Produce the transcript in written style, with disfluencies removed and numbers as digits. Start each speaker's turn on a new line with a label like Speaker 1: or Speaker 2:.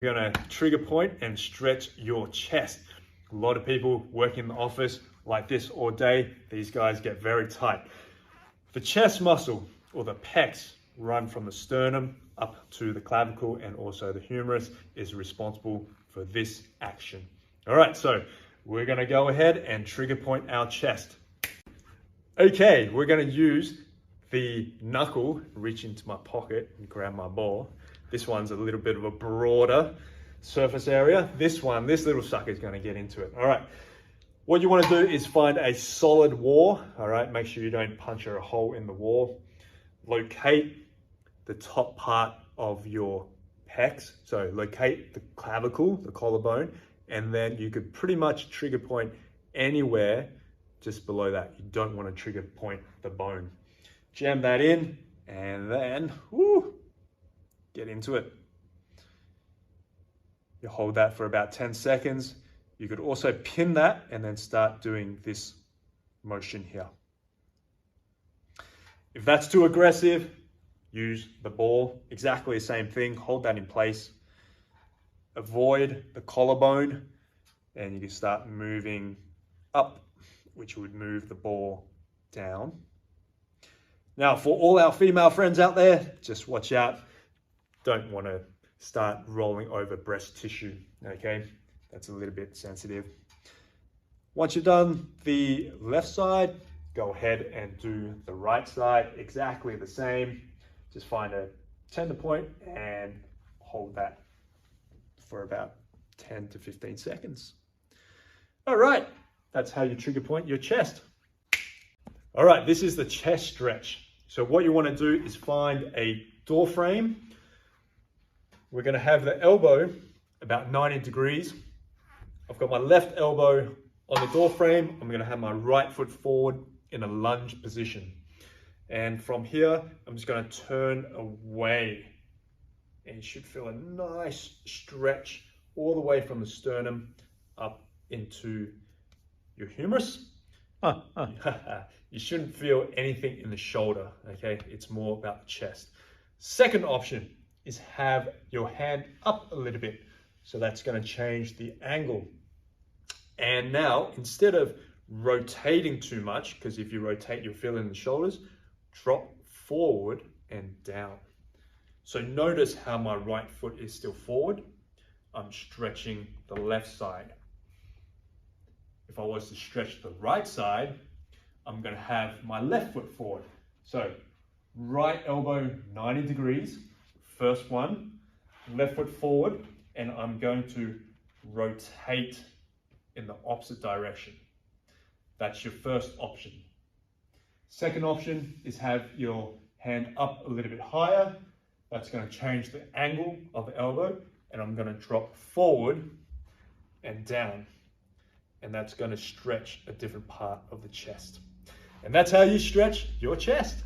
Speaker 1: You're gonna trigger point and stretch your chest. A lot of people work in the office like this all day. These guys get very tight. The chest muscle, or the pecs, run from the sternum up to the clavicle, and also the humerus is responsible for this action. All right, so we're gonna go ahead and trigger point our chest. Okay, we're gonna use the knuckle, reach into my pocket and grab my ball. This one's a little bit of a broader surface area. This little sucker is gonna get into it. All right, what you wanna do is find a solid wall. All right, make sure you don't puncture a hole in the wall. Locate the top part of your pecs. So locate the clavicle, the collarbone, and then you could pretty much trigger point anywhere just below that. You don't want to trigger point the bone. Jam that in and then get into it. You hold that for about 10 seconds. You could also pin that and then start doing this motion here. If that's too aggressive, use the ball. Exactly the same thing. Hold that in place. Avoid the collarbone, and you can start moving up, which would move the ball down. Now, for all our female friends out there, just watch out. Don't want to start rolling over breast tissue, okay? That's a little bit sensitive. Once you've done the left side, go ahead and do the right side, exactly the same. Just find a tender point and hold that for about 10 to 15 seconds. All right, that's how you trigger point your chest. All right, this is the chest stretch. So what you want to do is find a door frame. We're going to have the elbow about 90 degrees. I've got my left elbow on the door frame. I'm going to have my right foot forward in a lunge position. And from here, I'm just going to turn away. And you should feel a nice stretch all the way from the sternum up into your humerus. You shouldn't feel anything in the shoulder, okay? It's more about the chest. Second option is have your hand up a little bit. So that's going to change the angle. And now, instead of rotating too much, because if you rotate, you'll feel it in the shoulders, drop forward and down. So notice how my right foot is still forward. I'm stretching the left side. If I was to stretch the right side, I'm going to have my left foot forward. So right elbow 90 degrees, first one, left foot forward, and I'm going to rotate in the opposite direction. That's your first option. Second option is have your hand up a little bit higher. That's going to change the angle of the elbow, and I'm going to drop forward and down. And that's going to stretch a different part of the chest. And that's how you stretch your chest.